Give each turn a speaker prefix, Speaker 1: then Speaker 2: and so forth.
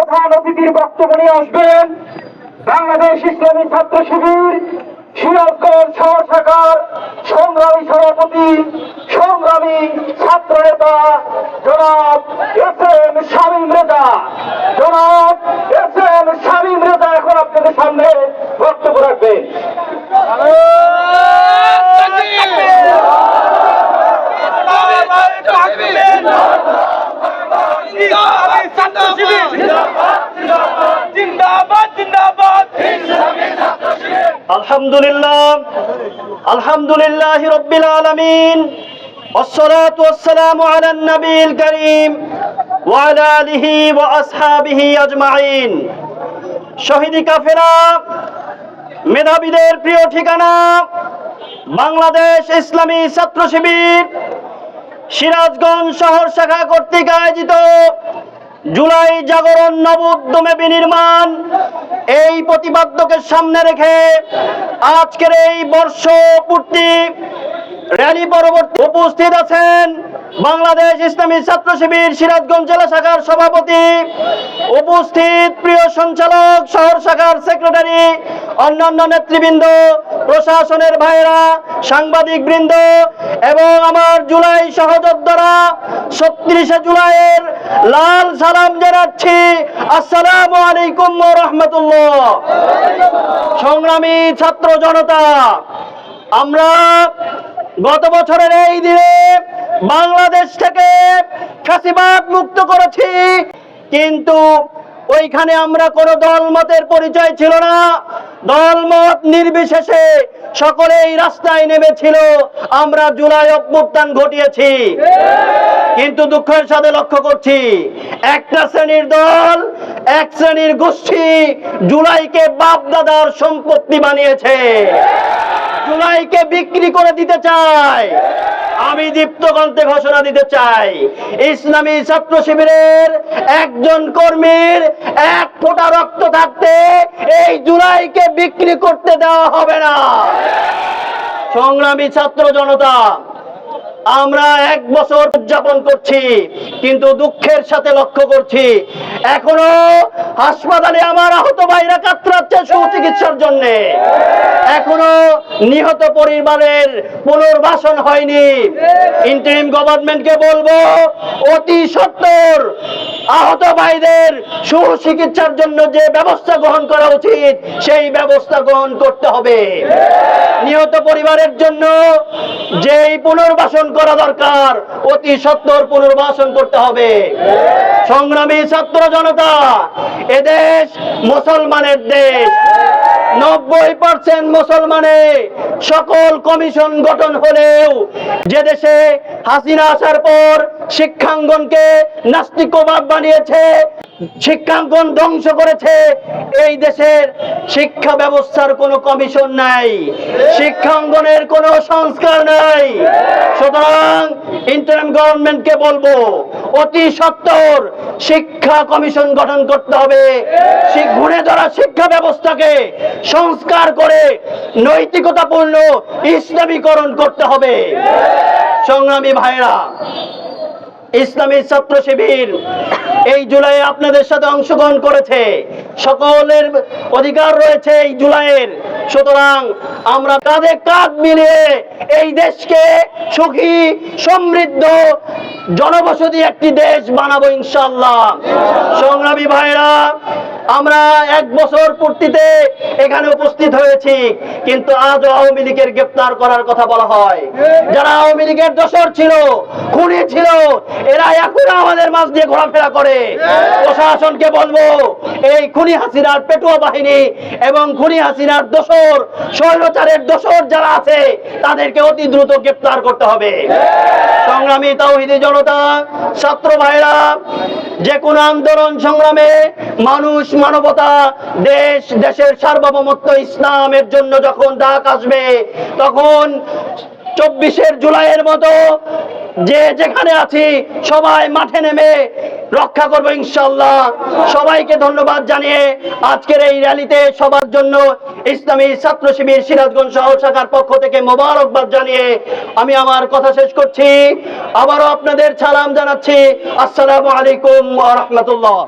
Speaker 1: প্রধান অতিথির বক্তব্য নিয়ে আসবেন বাংলাদেশ ইসলামী ছাত্র শিবির সিরাজগঞ্জ শহর শাখার সংগ্রামী সভাপতি, সংগ্রামী ছাত্র নেতা জনাব এস এম শামীম রেজা। জনাব এস এম শামীম রেজা এখন আপনাদের সামনে বক্তব্য রাখবেন।
Speaker 2: আলহামদুলিল্লাহ, আলহামদুলিল্লাহি রাব্বিল আলামিন, ওয়াসসালাতু ওয়াসসালামু আলান নবিয়িল কারীম ওয়া আলা আলিহি ওয়া আসহাবিহি আজমাইন। শহীদি কাফেলা, মেধাবীদের প্রিয় ঠিকানা বাংলাদেশ ইসলামী ছাত্র শিবির সিরাজগঞ্জ শহর শাখা কর্তৃক আয়োজিত জুলাই জাগরণ নব উদ্যমে বিনির্মাণ এই প্রতিপাদ্যকে সামনে রেখে আজকের এই বর্ষপূর্তি র্যালি পরবর্তী উপস্থিত আছেন বাংলাদেশ ইসলামী ছাত্র শিবির সিরাজগঞ্জ জেলা শাখার সভাপতি, উপস্থিত প্রিয় সঞ্চালক, শহর শাখার সেক্রেটারি, অন্যান্য নেতৃবৃন্দ, প্রশাসনের ভাইরা, সাংবাদিক বৃন্দ এবং আমার জুলাই সহযোদ্ধারা। ৩৬শে জুলাইয়ের লাল সালাম জানাচ্ছি, আসসালামু আলাইকুম ওয়া রাহমাতুল্লাহ। সংগ্রামী ছাত্র জনতা, আমরা গত বছরের এই দিনে বাংলাদেশ থেকে ফ্যাসিবাদ মুক্ত করেছি, কিন্তু ওইখানে আমরা কোনো দলমতের পরিচয় ছিল না। দলমত নির্বিশেষে সকলেই রাস্তায় নেমেছিল, আমরা জুলাই অভ্যুত্থান ঘটিয়েছি। কিন্তু দুঃখের সাথে লক্ষ্য করছি একটা শ্রেণীর দল, এক শ্রেণীর গোষ্ঠী জুলাইকে বাপ দাদার সম্পত্তি বানিয়েছে, জুলাইকে বিক্রি করে দিতে চায়। আমি দীপ্ত কণ্ঠে ঘোষণা দিতে চাই, ইসলামী ছাত্র শিবিরের একজন কর্মীর এক ফোঁটা রক্ত থাকতে এই জুলাইকে বিক্রি করতে দেওয়া হবে না। সংগ্রামী ছাত্র জনতা, আমরা 1 বছর উদযাপন করছি, কিন্তু দুঃখের সাথে লক্ষ্য করছি এখনো হাসপাতালে আমার আহত ভাইরা কাতরাচ্ছে সুচিকিৎসার জন্য। এখনো নিহত পরিবারের পুনর্বাসন হয়নি। ইন্টারিম গভর্নমেন্টকে বলবো অতি সত্বর আহত ভাইদের সুচিকিৎসার জন্য যে ব্যবস্থা গ্রহণ করা উচিত সেই ব্যবস্থা গ্রহণ করতে হবে। নিহত পরিবারের জন্য যেই পুনর্বাসন করা দরকার অতি সত্বর পুনর্বাসন করতে হবে। সংগ্রামী ছাত্র জনতা, এদেশ মুসলমানের দেশ, 90% মুসলমানে। সকল কমিশন গঠন হলেও যে দেশে হাসিনা আসার পর শিক্ষাঙ্গনকে নাস্তিকবাদ বানিয়েছে, শিক্ষাঙ্গন ধ্বংস করেছে, এই দেশের শিক্ষা ব্যবস্থার কোনো কমিশন নাই, শিক্ষাঙ্গনের কোনো সংস্কার নাই। সুতরাং ইন্টারিম গভর্নমেন্টকে বলবো অতি সত্বর শিক্ষা কমিশন গঠন করতে হবে, ঘুরে ধরা শিক্ষা ব্যবস্থাকে সংস্কার করে নৈতিকতাপূর্ণ ইসলামীকরণ করতে হবে। সংগ্রামী ভাইরা, ইসলামী ছাত্র শিবির এই জুলাইয়ে আপনাদের সাথে অংশগ্রহণ করেছে, সকলের অধিকার রয়েছে এই জুলাইয়ের। সুতরাং আমরা কাঁধে কাঁধ মিলিয়ে এই দেশকে সুখী, সমৃদ্ধ, জনবসতি একটি দেশ বানাবো ইনশাআল্লাহ। সংগ্রামী ভাইরা, আমরা 1 বছর পূর্তিতে এখানে উপস্থিত হয়েছি, কিন্তু আজ আওয়ামী লীগের গ্রেফতার করার কথা বলা হয়। যারা আওয়ামী লীগের দোসর ছিল, খুনি ছিল, এরা এখন আমাদের মাঝ দিয়ে ঘোরাফেরা করে। প্রশাসনকে বলবো এই খুনি হাসিনার পেটুয়া বাহিনী এবং খুনি হাসিনার দোসর, স্বৈরাচারের দোসর যারা আছে তাদেরকে অতি দ্রুত গ্রেফতার করতে হবে। সংগ্রামী তাওহীদি জনতা, ছাত্র ভাইরা, যে কোনো আন্দোলন সংগ্রামে মানুষ, মানবতা, দেশ, দেশের সার্বভৌমত্ব, ইসলামের জন্য যখন ডাক আসবে, তখন 24শে জুলাইয়ের মতো যে যেখানে আছি সবাই মাঠে নেমে রক্ষা করবো ইনশাআল্লাহ। সবাইকে ধন্যবাদ জানিয়ে আজকের এই র্যালিতে সবার জন্য ইসলামী ছাত্র শিবির সিরাজগঞ্জ শহর শাখার পক্ষ থেকে মোবারকবাদ জানিয়ে আমি আমার কথা শেষ করছি। আবারও আপনাদের সালাম জানাচ্ছি। আসসালামু আলাইকুম ওয়া রাহমাতুল্লাহ।